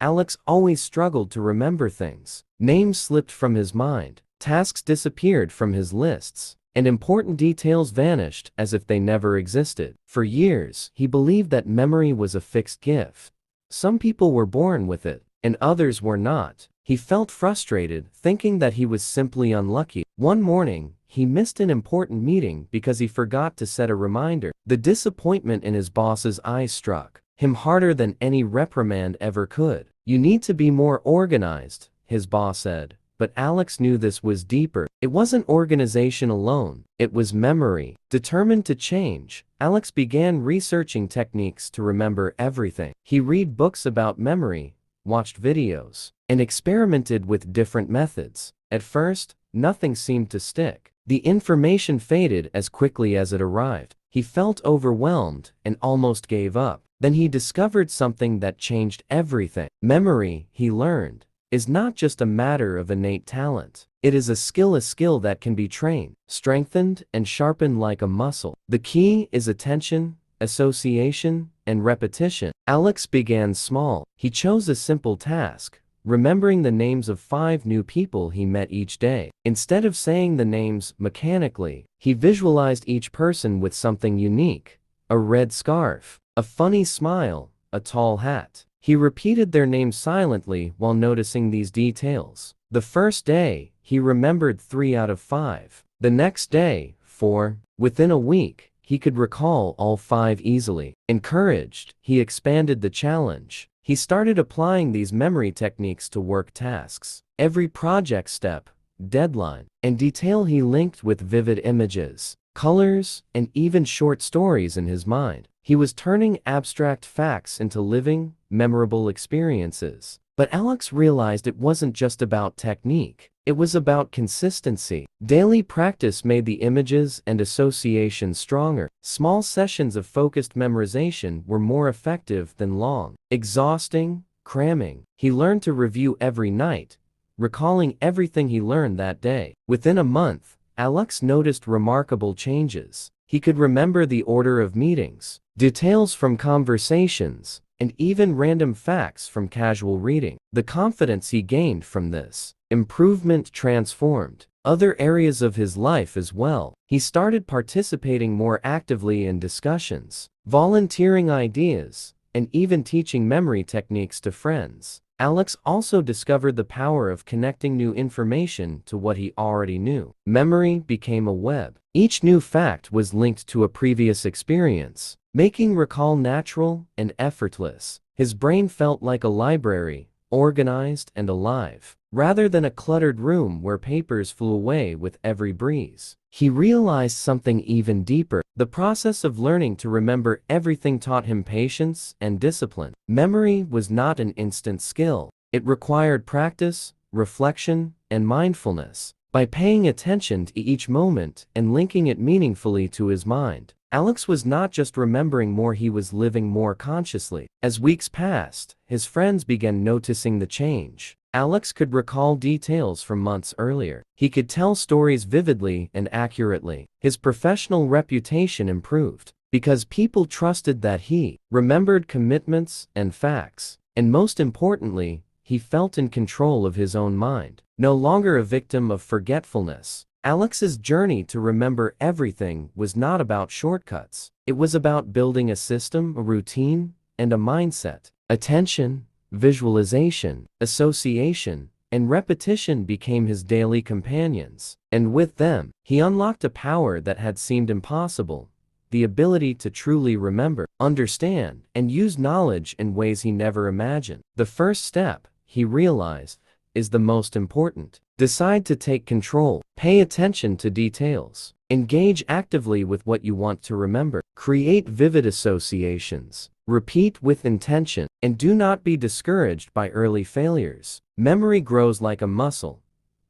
Alex always struggled to remember things. Names slipped from his mind, tasks disappeared from his lists, and important details vanished as if they never existed. For years, he believed that memory was a fixed gift. Some people were born with it, and others were not. He felt frustrated, thinking that he was simply unlucky. One morning, he missed an important meeting because he forgot to set a reminder. The disappointment in his boss's eyes struck him harder than any reprimand ever could. "You need to be more organized," his boss said. But Alex knew this was deeper. It wasn't organization alone, it was memory. Determined to change, Alex began researching techniques to remember everything. He read books about memory, watched videos, and experimented with different methods. At first, nothing seemed to stick. The information faded as quickly as it arrived. He felt overwhelmed and almost gave up. Then he discovered something that changed everything. Memory, he learned, is not just a matter of innate talent. It is a skill that can be trained, strengthened, and sharpened like a muscle. The key is attention, association, and repetition. Alex began small. He chose a simple task, remembering the names of 5 new people he met each day. Instead of saying the names mechanically, he visualized each person with something unique: a red scarf, a funny smile, a tall hat. He repeated their names silently while noticing these details. The first day, he remembered 3 out of 5. The next day, 4. Within a week, he could recall all 5 easily. Encouraged, he expanded the challenge. He started applying these memory techniques to work tasks. Every project step, deadline, and detail he linked with vivid images, colors, and even short stories in his mind. He was turning abstract facts into living, memorable experiences. But Alex realized it wasn't just about technique. It was about consistency. Daily practice made the images and associations stronger. Small sessions of focused memorization were more effective than long, exhausting, cramming. He learned to review every night, recalling everything he learned that day. Within a month, Alex noticed remarkable changes. He could remember the order of meetings, details from conversations, and even random facts from casual reading. The confidence he gained from this improvement transformed other areas of his life as well. He started participating more actively in discussions, volunteering ideas, and even teaching memory techniques to friends. Alex also discovered the power of connecting new information to what he already knew. Memory became a web. Each new fact was linked to a previous experience, making recall natural and effortless. His brain felt like a library, organized and alive, rather than a cluttered room where papers flew away with every breeze. He realized something even deeper. The process of learning to remember everything taught him patience and discipline. Memory was not an instant skill. It required practice, reflection, and mindfulness. By paying attention to each moment and linking it meaningfully to his mind, Alex was not just remembering more, he was living more consciously. As weeks passed, his friends began noticing the change. Alex could recall details from months earlier. He could tell stories vividly and accurately. His professional reputation improved because people trusted that he remembered commitments and facts. And most importantly, he felt in control of his own mind, no longer a victim of forgetfulness. Alex's journey to remember everything was not about shortcuts. It was about building a system, a routine, and a mindset. Attention, visualization, association, and repetition became his daily companions. And with them, he unlocked a power that had seemed impossible: the ability to truly remember, understand, and use knowledge in ways he never imagined. The first step, he realized, is the most important. Decide to take control. Pay attention to details. Engage actively with what you want to remember. Create vivid associations. Repeat with intention. And do not be discouraged by early failures. Memory grows like a muscle.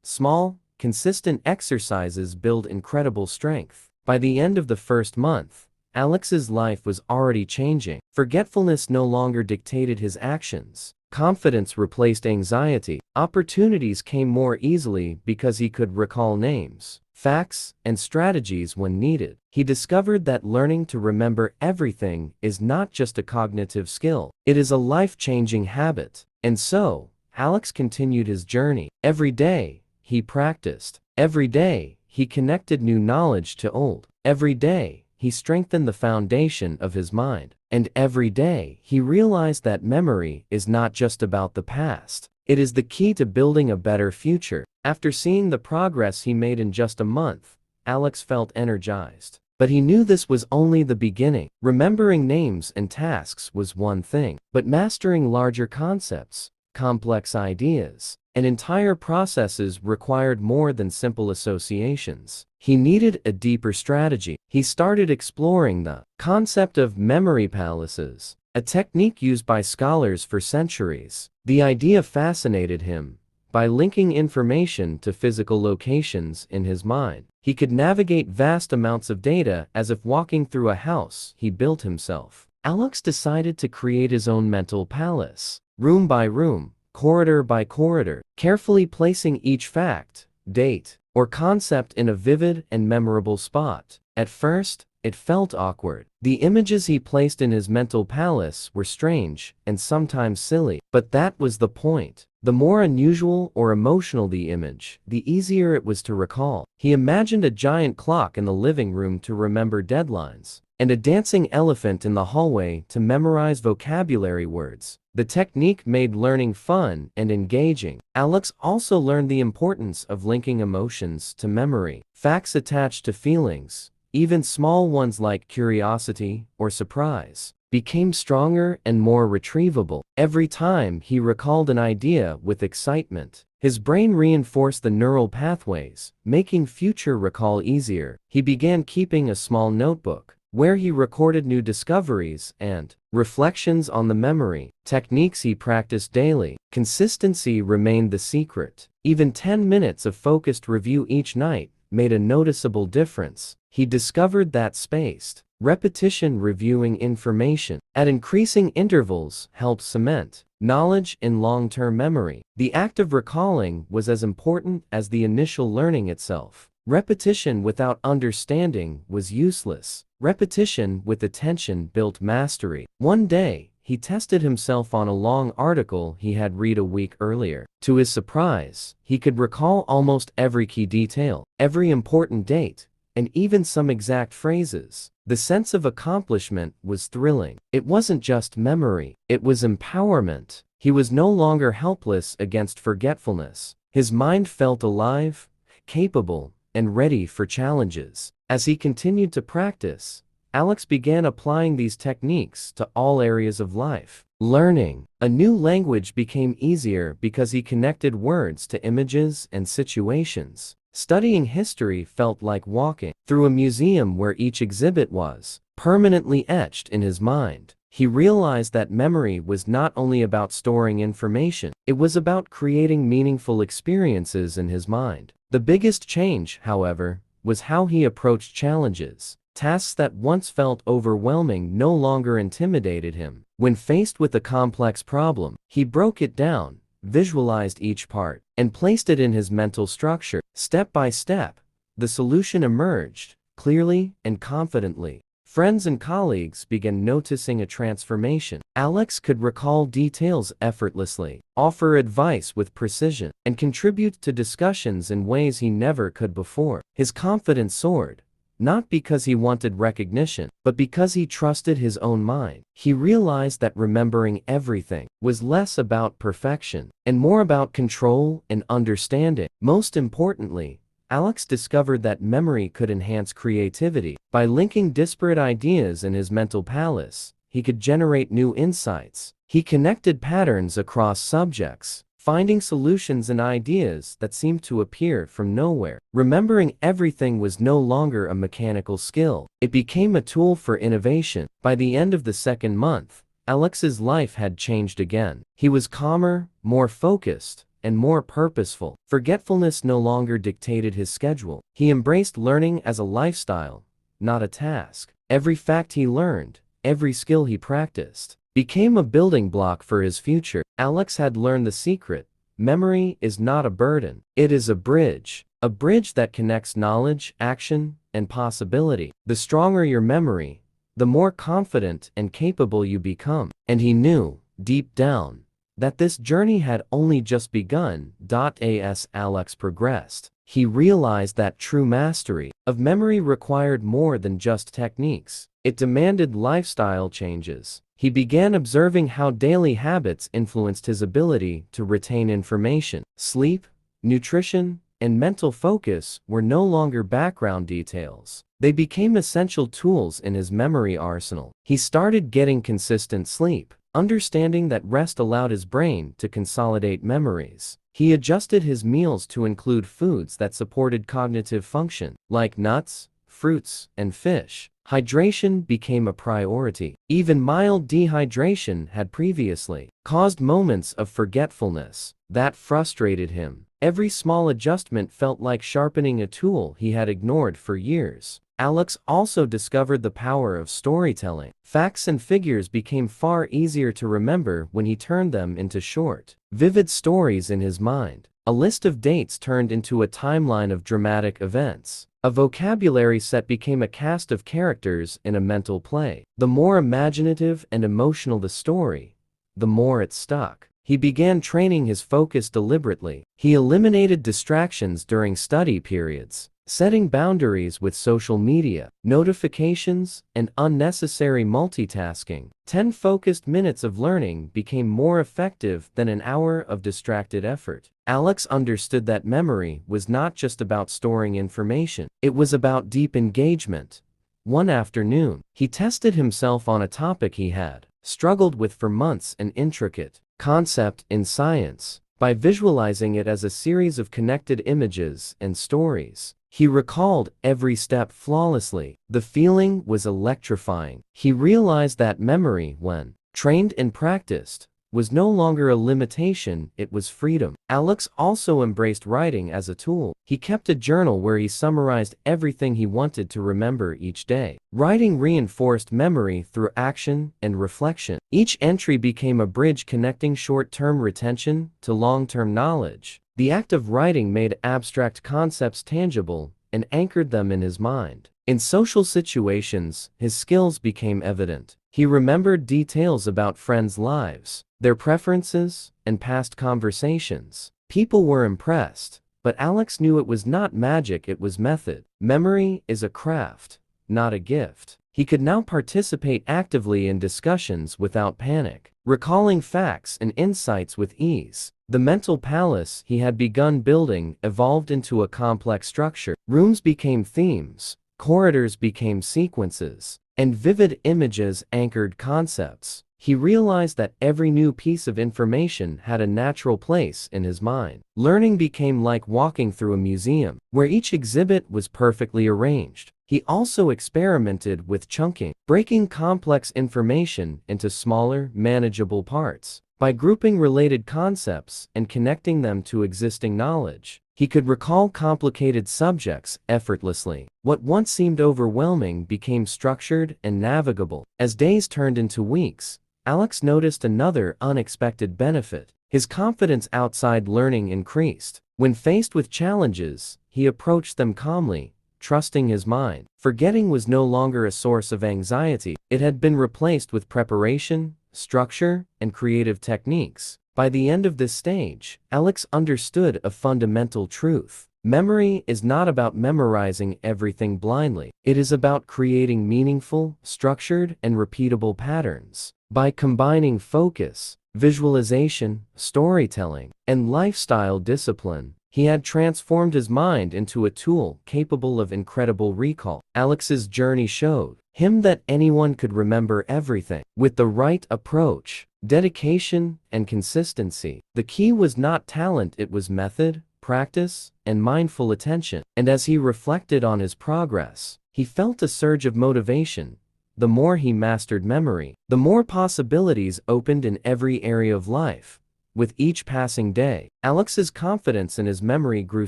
Small, consistent exercises build incredible strength. By the end of the first month, Alex's life was already changing. Forgetfulness no longer dictated his actions. Confidence replaced anxiety. Opportunities came more easily because he could recall names, facts, and strategies when needed. He discovered that learning to remember everything is not just a cognitive skill, it is a life-changing habit. And so, Alex continued his journey. Every day, he practiced. Every day, he connected new knowledge to old. Every day, he strengthened the foundation of his mind. And every day, he realized that memory is not just about the past. It is the key to building a better future. After seeing the progress he made in just a month, Alex felt energized. But he knew this was only the beginning. Remembering names and tasks was one thing, but mastering larger concepts, complex ideas, and entire processes required more than simple associations. He needed a deeper strategy. He started exploring the concept of memory palaces, a technique used by scholars for centuries. The idea fascinated him. By linking information to physical locations in his mind, he could navigate vast amounts of data as if walking through a house he built himself. Alex decided to create his own mental palace, room by room, corridor by corridor, carefully placing each fact, date, or concept in a vivid and memorable spot. At first, it felt awkward. The images he placed in his mental palace were strange and sometimes silly, but that was the point. The more unusual or emotional the image, the easier it was to recall. He imagined a giant clock in the living room to remember deadlines, and a dancing elephant in the hallway to memorize vocabulary words. The technique made learning fun and engaging. Alex also learned the importance of linking emotions to memory. Facts attached to feelings, even small ones like curiosity or surprise, became stronger and more retrievable. Every time he recalled an idea with excitement, his brain reinforced the neural pathways, making future recall easier. He began keeping a small notebook, where he recorded new discoveries and reflections on the memory techniques he practiced daily. Consistency remained the secret. Even 10 minutes of focused review each night made a noticeable difference. He discovered that spaced repetition reviewing information at increasing intervals helped cement knowledge in long-term memory. The act of recalling was as important as the initial learning itself. Repetition without understanding was useless. Repetition with attention built mastery. One day, he tested himself on a long article he had read a week earlier. To his surprise, he could recall almost every key detail, every important date, and even some exact phrases. The sense of accomplishment was thrilling. It wasn't just memory, it was empowerment. He was no longer helpless against forgetfulness. His mind felt alive, capable, and ready for challenges. As he continued to practice, Alex began applying these techniques to all areas of life. Learning a new language became easier because he connected words to images and situations. Studying history felt like walking through a museum where each exhibit was permanently etched in his mind. He realized that memory was not only about storing information, it was about creating meaningful experiences in his mind. The biggest change, however, was how he approached challenges. Tasks that once felt overwhelming no longer intimidated him. When faced with a complex problem, he broke it down, visualized each part, and placed it in his mental structure. Step by step, the solution emerged, clearly and confidently. Friends and colleagues began noticing a transformation. Alex could recall details effortlessly, offer advice with precision, and contribute to discussions in ways he never could before. His confidence soared, not because he wanted recognition, but because he trusted his own mind. He realized that remembering everything was less about perfection and more about control and understanding. Most importantly, Alex discovered that memory could enhance creativity. By linking disparate ideas in his mental palace, he could generate new insights. He connected patterns across subjects, finding solutions and ideas that seemed to appear from nowhere. Remembering everything was no longer a mechanical skill. It became a tool for innovation. By the end of the second month, Alex's life had changed again. He was calmer, more focused, and more purposeful. Forgetfulness no longer dictated his schedule. He embraced learning as a lifestyle, not a task. Every fact he learned, every skill he practiced, became a building block for his future. Alex had learned the secret. Memory is not a burden, it is a bridge. a bridge that connects knowledge, action, and possibility. The stronger your memory, the more confident and capable you become. And he knew, deep down, that this journey had only just begun. As Alex progressed, he realized that true mastery of memory required more than just techniques. It demanded lifestyle changes. He began observing how daily habits influenced his ability to retain information. Sleep, nutrition, and mental focus were no longer background details. They became essential tools in his memory arsenal. He started getting consistent sleep, understanding that rest allowed his brain to consolidate memories. He adjusted his meals to include foods that supported cognitive function, like nuts, fruits, and fish. Hydration became a priority. Even mild dehydration had previously caused moments of forgetfulness that frustrated him. Every small adjustment felt like sharpening a tool he had ignored for years. Alex also discovered the power of storytelling. Facts and figures became far easier to remember when he turned them into short, vivid stories in his mind. A list of dates turned into a timeline of dramatic events. A vocabulary set became a cast of characters in a mental play. The more imaginative and emotional the story, the more it stuck. He began training his focus deliberately. He eliminated distractions during study periods, setting boundaries with social media, notifications, and unnecessary multitasking. 10 focused minutes of learning became more effective than an hour of distracted effort. Alex understood that memory was not just about storing information, it was about deep engagement. One afternoon, he tested himself on a topic he had struggled with for months, an intricate concept in science. By visualizing it as a series of connected images and stories, he recalled every step flawlessly. The feeling was electrifying. He realized that memory, when trained and practiced, was no longer a limitation, it was freedom. Alex also embraced writing as a tool. He kept a journal where he summarized everything he wanted to remember each day. Writing reinforced memory through action and reflection. Each entry became a bridge connecting short-term retention to long-term knowledge. The act of writing made abstract concepts tangible and anchored them in his mind. In social situations, his skills became evident. He remembered details about friends' lives, their preferences, and past conversations. People were impressed, but Alex knew it was not magic, it was method. Memory is a craft, not a gift. He could now participate actively in discussions without panic, recalling facts and insights with ease. The mental palace he had begun building evolved into a complex structure. Rooms became themes, corridors became sequences, and vivid images anchored concepts. He realized that every new piece of information had a natural place in his mind. Learning became like walking through a museum, where each exhibit was perfectly arranged. He also experimented with chunking, breaking complex information into smaller, manageable parts. By grouping related concepts and connecting them to existing knowledge, he could recall complicated subjects effortlessly. What once seemed overwhelming became structured and navigable. As days turned into weeks, Alex noticed another unexpected benefit. His confidence outside learning increased. When faced with challenges, he approached them calmly, trusting his mind. Forgetting was no longer a source of anxiety. It had been replaced with preparation, structure, and creative techniques. By the end of this stage, Alex understood a fundamental truth. Memory is not about memorizing everything blindly. It is about creating meaningful, structured, and repeatable patterns. By combining focus, visualization, storytelling, and lifestyle discipline, he had transformed his mind into a tool capable of incredible recall. Alex's journey showed him that anyone could remember everything. With the right approach, dedication, and consistency, the key was not talent, it was method, practice, and mindful attention. And as he reflected on his progress, he felt a surge of motivation. The more he mastered memory, the more possibilities opened in every area of life. With each passing day, Alex's confidence in his memory grew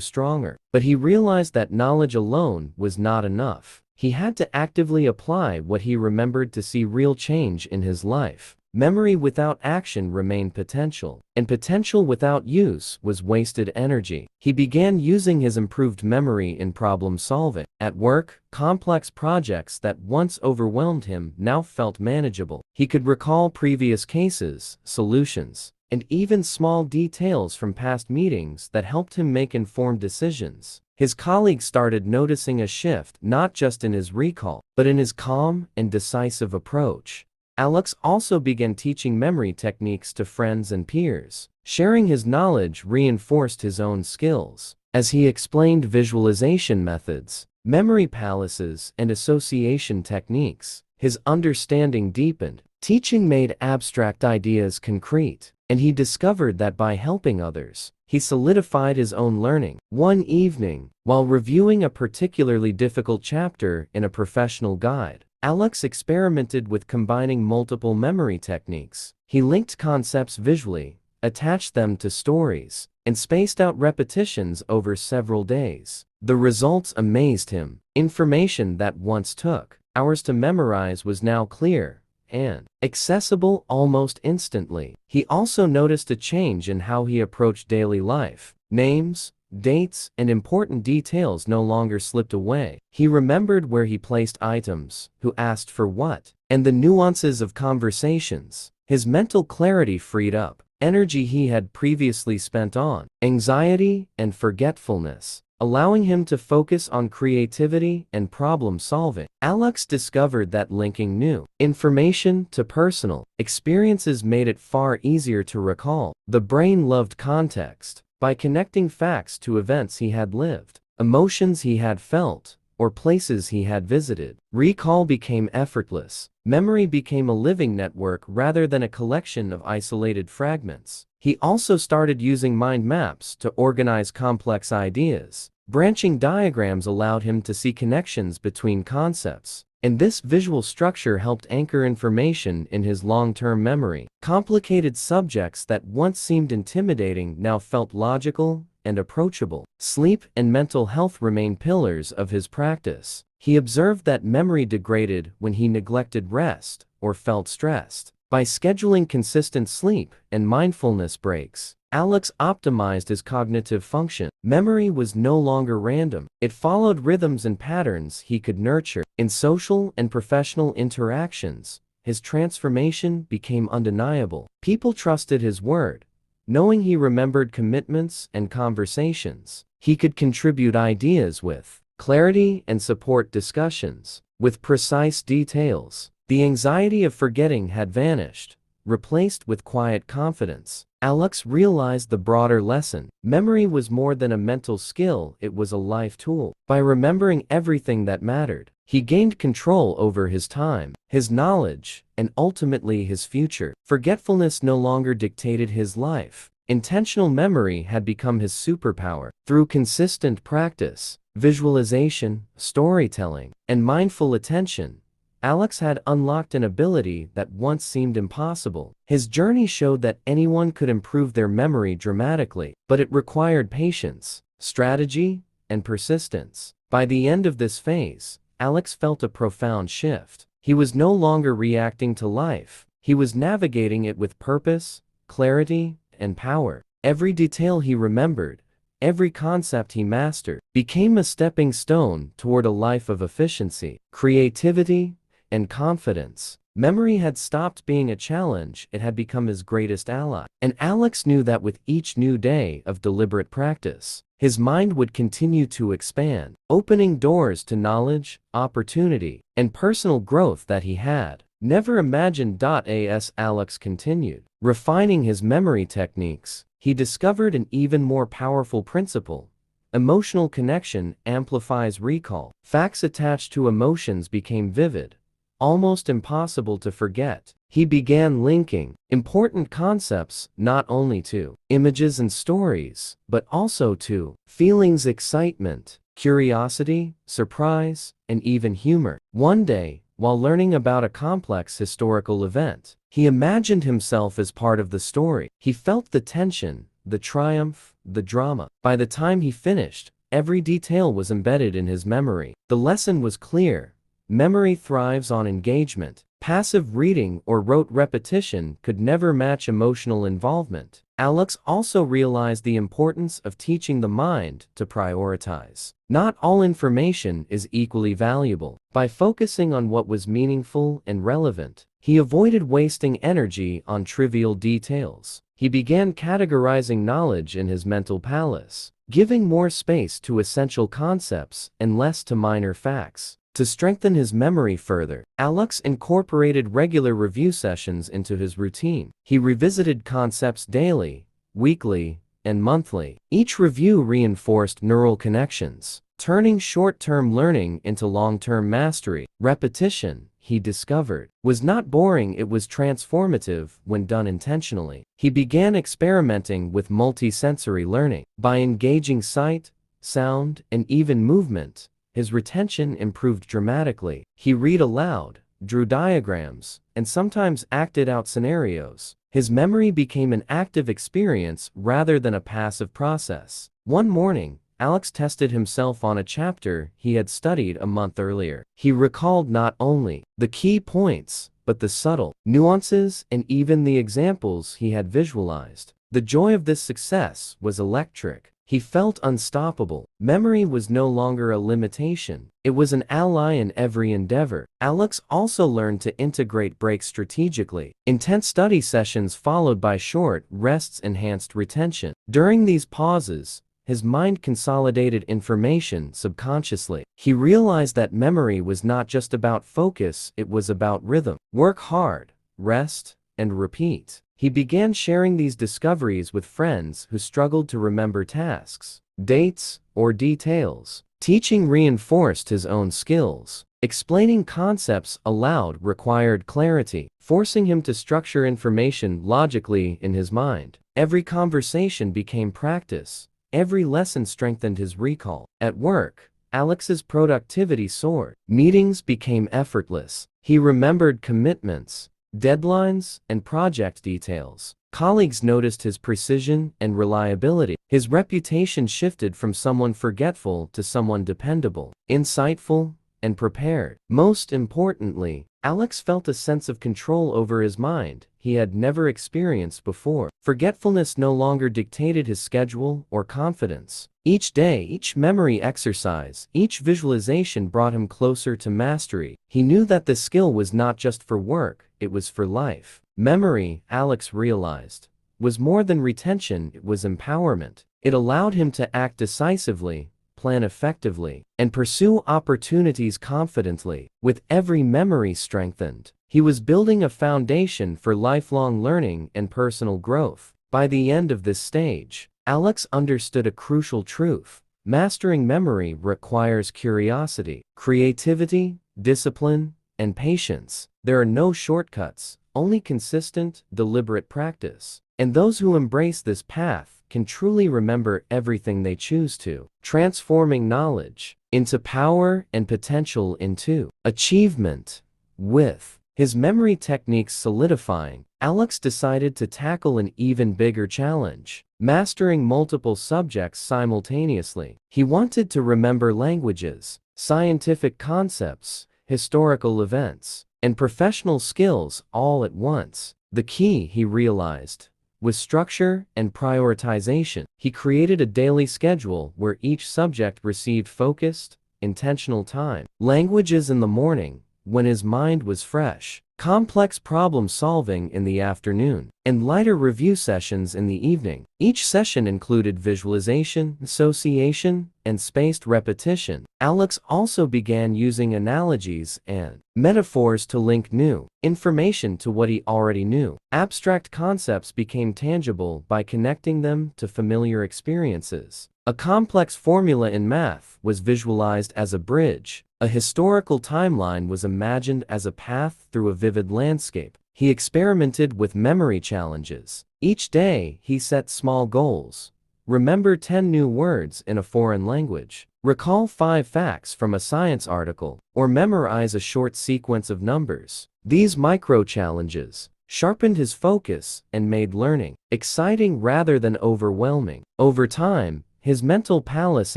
stronger. But he realized that knowledge alone was not enough. He had to actively apply what he remembered to see real change in his life. Memory without action remained potential, and potential without use was wasted energy. He began using his improved memory in problem solving. At work, complex projects that once overwhelmed him now felt manageable. He could recall previous cases, solutions, and even small details from past meetings that helped him make informed decisions. His colleagues started noticing a shift not just in his recall, but in his calm and decisive approach. Alex also began teaching memory techniques to friends and peers. Sharing his knowledge reinforced his own skills. As he explained visualization methods, memory palaces, and association techniques, his understanding deepened. Teaching made abstract ideas concrete, and he discovered that by helping others, he solidified his own learning. One evening, while reviewing a particularly difficult chapter in a professional guide, Alex experimented with combining multiple memory techniques. He linked concepts visually, attached them to stories, and spaced out repetitions over several days. The results amazed him. Information that once took hours to memorize was now clear and accessible almost instantly. He also noticed a change in how he approached daily life. Names, dates, and important details no longer slipped away. He remembered where he placed items, who asked for what, and the nuances of conversations. His mental clarity freed up energy he had previously spent on anxiety and forgetfulness, allowing him to focus on creativity and problem solving. Alex discovered that linking new information to personal experiences made it far easier to recall. The brain loved context. By connecting facts to events he had lived, emotions he had felt, or places he had visited, recall became effortless. Memory became a living network rather than a collection of isolated fragments. He also started using mind maps to organize complex ideas. Branching diagrams allowed him to see connections between concepts, and this visual structure helped anchor information in his long-term memory. Complicated subjects that once seemed intimidating now felt logical and approachable. Sleep and mental health remained pillars of his practice. He observed that memory degraded when he neglected rest or felt stressed. By scheduling consistent sleep and mindfulness breaks, Alex optimized his cognitive function. Memory was no longer random. It followed rhythms and patterns he could nurture. In social and professional interactions, his transformation became undeniable. People trusted his word, knowing he remembered commitments and conversations. He could contribute ideas with clarity and support discussions with precise details. The anxiety of forgetting had vanished, replaced with quiet confidence. Alex realized the broader lesson. Memory was more than a mental skill, it was a life tool. By remembering everything that mattered, he gained control over his time, his knowledge, and ultimately his future. Forgetfulness no longer dictated his life. Intentional memory had become his superpower. Through consistent practice, visualization, storytelling, and mindful attention, Alex had unlocked an ability that once seemed impossible. His journey showed that anyone could improve their memory dramatically, but it required patience, strategy, and persistence. By the end of this phase, Alex felt a profound shift. He was no longer reacting to life. He was navigating it with purpose, clarity, and power. Every detail he remembered, every concept he mastered, became a stepping stone toward a life of efficiency, creativity, and confidence. Memory had stopped being a challenge, it had become his greatest ally. And Alex knew that with each new day of deliberate practice, his mind would continue to expand, opening doors to knowledge, opportunity, and personal growth that he had never imagined. As Alex continued refining his memory techniques, he discovered an even more powerful principle. Emotional connection amplifies recall. Facts attached to emotions became vivid, almost impossible to forget. He began linking important concepts not only to images and stories, but also to feelings, excitement, curiosity, surprise, and even humor. One day, while learning about a complex historical event, he imagined himself as part of the story. He felt the tension, the triumph, the drama. By the time he finished, every detail was embedded in his memory. The lesson was clear. Memory thrives on engagement. Passive reading or rote repetition could never match emotional involvement. Alex also realized the importance of teaching the mind to prioritize. Not all information is equally valuable. By focusing on what was meaningful and relevant, he avoided wasting energy on trivial details. He began categorizing knowledge in his mental palace, giving more space to essential concepts and less to minor facts. To strengthen his memory further, Alex incorporated regular review sessions into his routine. He revisited concepts daily, weekly, and monthly. Each review reinforced neural connections, turning short-term learning into long-term mastery. Repetition, he discovered, was not boring, it was transformative when done intentionally. He began experimenting with multisensory learning. By engaging sight, sound, and even movement, his retention improved dramatically. He read aloud, drew diagrams, and sometimes acted out scenarios. His memory became an active experience rather than a passive process. One morning, Alex tested himself on a chapter he had studied a month earlier. He recalled not only the key points, but the subtle nuances and even the examples he had visualized. The joy of this success was electric. He felt unstoppable. Memory was no longer a limitation. It was an ally in every endeavor. Alex also learned to integrate breaks strategically. Intense study sessions followed by short rests enhanced retention. During these pauses, his mind consolidated information subconsciously. He realized that memory was not just about focus, it was about rhythm. Work hard, rest, and repeat. He began sharing these discoveries with friends who struggled to remember tasks, dates, or details. Teaching reinforced his own skills. Explaining concepts aloud required clarity, forcing him to structure information logically in his mind. Every conversation became practice. Every lesson strengthened his recall. At work, Alex's productivity soared. Meetings became effortless. He remembered commitments, deadlines, and project details. Colleagues noticed his precision and reliability. His reputation shifted from someone forgetful to someone dependable, insightful, and prepared. Most importantly, Alex felt a sense of control over his mind he had never experienced before. Forgetfulness no longer dictated his schedule or confidence. Each day, each memory exercise, each visualization brought him closer to mastery. He knew that the skill was not just for work, it was for life. Memory, Alex realized, was more than retention, it was empowerment. It allowed him to act decisively, plan effectively, and pursue opportunities confidently. With every memory strengthened, he was building a foundation for lifelong learning and personal growth. By the end of this stage, Alex understood a crucial truth. Mastering memory requires curiosity, creativity, discipline, and patience. There are no shortcuts, only consistent, deliberate practice. And those who embrace this path can truly remember everything they choose to, transforming knowledge into power and potential into achievement. With his memory techniques solidifying, Alex decided to tackle an even bigger challenge, mastering multiple subjects simultaneously. He wanted to remember languages, scientific concepts, historical events, and professional skills all at once. The key, he realized, was structure and prioritization. He created a daily schedule where each subject received focused, intentional time. Languages in the morning, when his mind was fresh, complex problem solving in the afternoon, and lighter review sessions in the evening. Each session included visualization, association, and spaced repetition. Alex also began using analogies and metaphors to link new information to what he already knew. Abstract concepts became tangible by connecting them to familiar experiences. A complex formula in math was visualized as a bridge. A historical timeline was imagined as a path through a vivid landscape. He experimented with memory challenges. Each day, he set small goals. Remember 10 new words in a foreign language. Recall 5 facts from a science article, or memorize a short sequence of numbers. These micro-challenges sharpened his focus and made learning exciting rather than overwhelming. Over time, his mental palace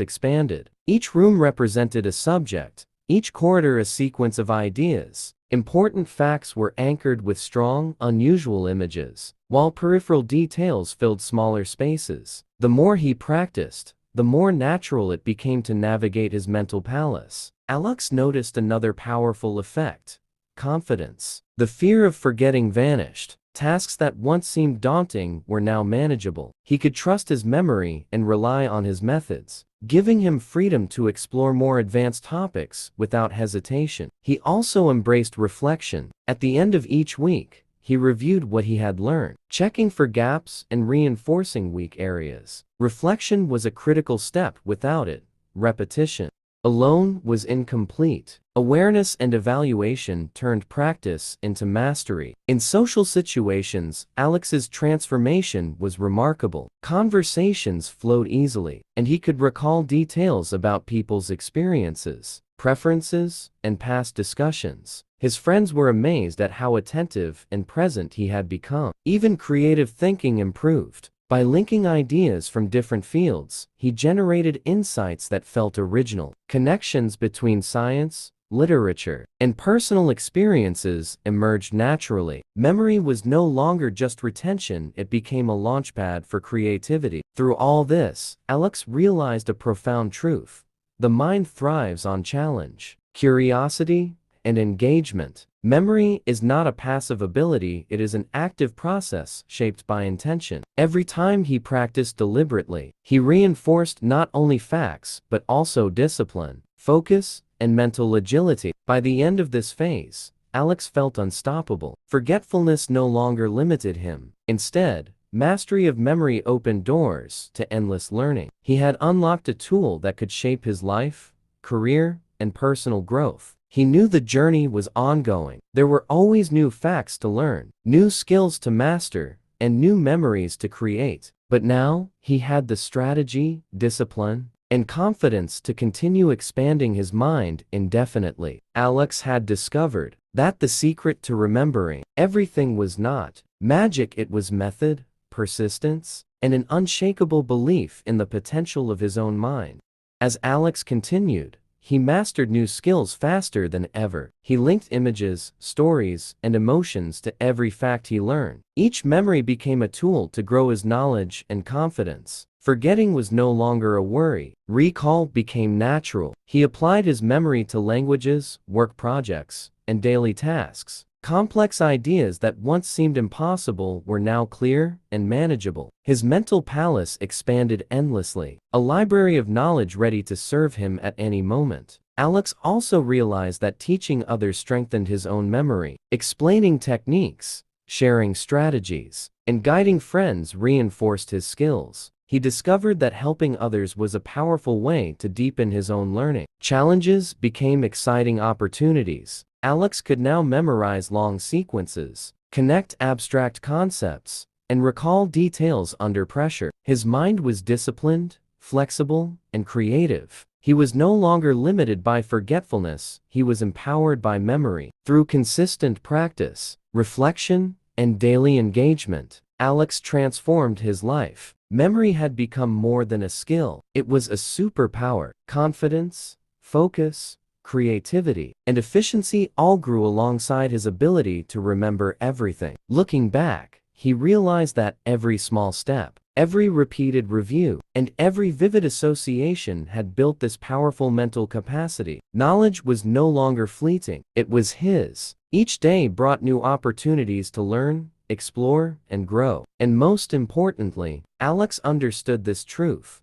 expanded. Each room represented a subject, each corridor a sequence of ideas. Important facts were anchored with strong, unusual images, while peripheral details filled smaller spaces. The more he practiced, the more natural it became to navigate his mental palace. Alex noticed another powerful effect: confidence. The fear of forgetting vanished. Tasks that once seemed daunting were now manageable. He could trust his memory and rely on his methods, giving him freedom to explore more advanced topics without hesitation. He also embraced reflection. At the end of each week, he reviewed what he had learned, checking for gaps and reinforcing weak areas. Reflection was a critical step. Without it, repetition alone was incomplete. Awareness and evaluation turned practice into mastery. In social situations, Alex's transformation was remarkable. Conversations flowed easily, and he could recall details about people's experiences, preferences, and past discussions. His friends were amazed at how attentive and present he had become. Even creative thinking improved. By linking ideas from different fields, he generated insights that felt original. Connections between science, literature, and personal experiences emerged naturally. Memory was no longer just retention, it became a launchpad for creativity. Through all this, Alex realized a profound truth: the mind thrives on challenge, curiosity, and engagement. Memory is not a passive ability, it is an active process shaped by intention. Every time he practiced deliberately, he reinforced not only facts but also discipline, focus, and mental agility. By the end of this phase, Alex felt unstoppable. Forgetfulness no longer limited him. Instead, mastery of memory opened doors to endless learning. He had unlocked a tool that could shape his life, career, and personal growth. He knew the journey was ongoing. There were always new facts to learn, new skills to master, and new memories to create. But now, he had the strategy, discipline, and confidence to continue expanding his mind indefinitely. Alex had discovered that the secret to remembering everything was not magic, it was method, persistence, and an unshakable belief in the potential of his own mind. As Alex continued, he mastered new skills faster than ever. He linked images, stories, and emotions to every fact he learned. Each memory became a tool to grow his knowledge and confidence. Forgetting was no longer a worry. Recall became natural. He applied his memory to languages, work projects, and daily tasks. Complex ideas that once seemed impossible were now clear and manageable. His mental palace expanded endlessly, a library of knowledge ready to serve him at any moment. Alex also realized that teaching others strengthened his own memory. Explaining techniques, sharing strategies, and guiding friends reinforced his skills. He discovered that helping others was a powerful way to deepen his own learning. Challenges became exciting opportunities. Alex could now memorize long sequences, connect abstract concepts, and recall details under pressure. His mind was disciplined, flexible, and creative. He was no longer limited by forgetfulness, he was empowered by memory. Through consistent practice, reflection, and daily engagement, Alex transformed his life. Memory had become more than a skill, it was a superpower. Confidence, focus, creativity, and efficiency all grew alongside his ability to remember everything. Looking back, he realized that every small step, every repeated review, and every vivid association had built this powerful mental capacity. Knowledge was no longer fleeting, it was his. Each day brought new opportunities to learn, explore, and grow. And most importantly, Alex understood this truth: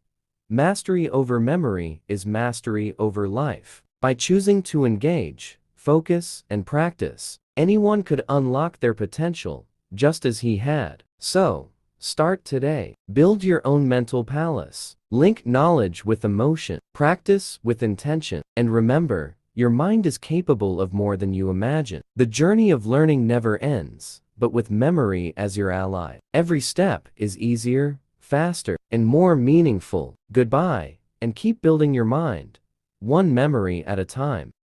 mastery over memory is mastery over life. By choosing to engage, focus, and practice, anyone could unlock their potential, just as he had. So, start today. Build your own mental palace. Link knowledge with emotion. Practice with intention. And remember, your mind is capable of more than you imagine. The journey of learning never ends, but with memory as your ally, every step is easier, faster, and more meaningful. Goodbye, and keep building your mind, one memory at a time.